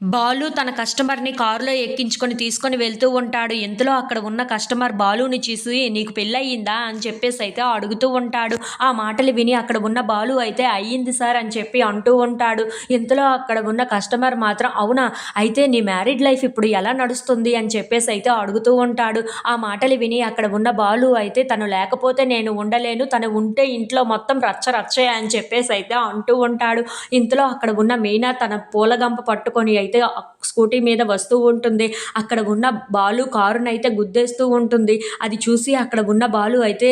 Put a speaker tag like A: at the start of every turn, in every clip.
A: బాలు తన కస్టమర్‌ని కారులో ఎక్కించుకొని తీసుకొని వెళ్తూ ఉంటాడు. ఇంతలో అక్కడ ఉన్న కస్టమర్ బాలుని చూసి "నీకు పెళ్లయిందా?" అని చెప్పేసైతే అడుగుతూ ఉంటాడు. ఆ మాటలు విని అక్కడ ఉన్న బాలు అయితే "అయ్యింది సార్" అని చెప్పి అంటూ ఉంటాడు. ఇంతలో అక్కడ ఉన్న కస్టమర్ మాత్రం "అవునా? అయితే నీ మ్యారీడ్ లైఫ్ ఇప్పుడు ఎలా నడుస్తుంది?" అని చెప్పేసైతే అడుగుతూ ఉంటాడు. ఆ మాటలు విని అక్కడ ఉన్న బాలు అయితే "తను లేకపోతే నేను ఉండలేను. తను ఉంటే ఇంట్లో మొత్తం రచ్చ రచ్చే" అని చెప్పేసైతే అంటూ ఉంటాడు. ఇంతలో అక్కడ ఉన్న మీనా తన పూలగంప పట్టుకొని అయితే స్కూటీ మీద వస్తూ ఉంటుంది. అక్కడ ఉన్న బాలు కారునైతే గుద్దేస్తూ ఉంటుంది. అది చూసి అక్కడ ఉన్న బాలు అయితే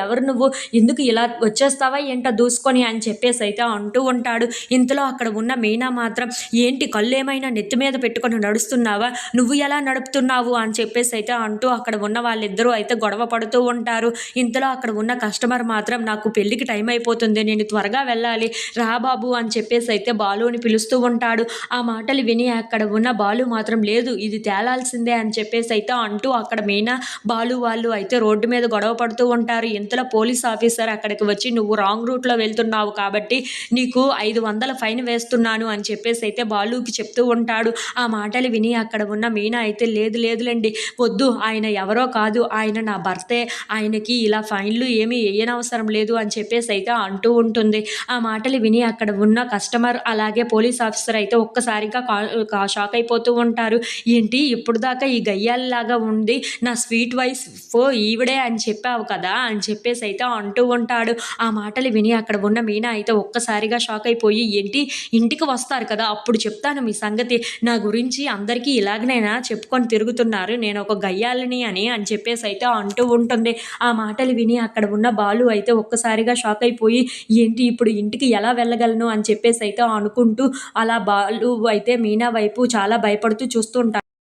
A: ఎవరు నువ్వు? ఎందుకు ఇలా వచ్చేస్తావా ఏంటా దూసుకొని అని చెప్పేసైతే అంటూ ఉంటాడు. ఇంతలో అక్కడ ఉన్న మీనా మాత్రం ఏంటి కళ్ళేమైనా నెత్తి మీద పెట్టుకొని నడుస్తున్నావా? నువ్వు ఎలా నడుపుతున్నావు? అని చెప్పేసైతే అంటూ అక్కడ ఉన్న వాళ్ళిద్దరూ అయితే గొడవ పడుతూ ఉంటారు. ఇంతలో అక్కడ ఉన్న కస్టమర్ మాత్రం నాకు పెళ్ళికి టైం అయిపోతుంది. నేను త్వరగా వెళ్ళాలి. రా బాబు అని చెప్పేసైతే బాలుని పిలుస్తూ ఉంటాడు. ఆ మాటలు విని అక్కడ ఉన్న బాలు మాత్రం లేదు ఇది తేలాల్సిందే అని చెప్పేసైతే అంటూ అక్కడ మీనా, బాలు వాళ్ళు అయితే రోడ్డు మీద గొడవ పడుతూ ఉంటారు. ఇంతలో పోలీస్ ఆఫీసర్ అక్కడికి వచ్చి "నువ్వు రాంగ్ రూట్‌లో వెళ్తున్నావు కాబట్టి నీకు 500 ఫైన్ వేస్తున్నాను" అని చెప్పేసైతే బాలుకి చెప్తూ ఉంటాడు. ఆ మాటలు విని అక్కడ ఉన్న మీనా అయితే లేదులెండి వద్దు ఆయన ఎవరో కాదు ఆయన నా భర్తే. ఆయనకి ఇలా ఫైన్‌లు ఏమీ ఎయ్యనవసరం లేదు అని చెప్పేసైతే అంటూ ఉంటుంది. ఆ మాటలు విని అక్కడ ఉన్న కస్టమర్ అలాగే పోలీస్ ఆఫీసర్ అయితే ఒక్కసారిగా షాక్ అయిపోతూ ఉంటారు. ఏంటి ఇప్పటిదాకా ఈ గయ్యాళిలాగా ఉంది నా స్వీట్ వైఫ్ ఈవిడే అని చెప్పావు కదా! అని చెప్పేసైతే అంటూ ఉంటాడు. ఆ మాటలు విని అక్కడ ఉన్న మీనా అయితే ఒక్కసారిగా షాక్ అయిపోయి ఏంటి ఇంటికి వస్తారు కదా! అప్పుడు చెప్తాను మీ సంగతి. నా గురించి అందరికీ ఇలాగనేనా చెప్పుకొని తిరుగుతున్నారు. నేను ఒక గయ్యాళిని అని చెప్పేసైతే అంటూ ఉంటుంది. ఆ మాటలు విని అక్కడ ఉన్న బాలు అయితే ఒక్కసారిగా షాక్ అయిపోయి ఏంటి ఇప్పుడు ఇంటికి ఎలా వెళ్ళగలను అని చెప్పేసైతే అనుకుంటూ అలా బాలు అయితే మీనా వైపు చాలా భయపడుతూ చూస్తూ ఉంటాడు.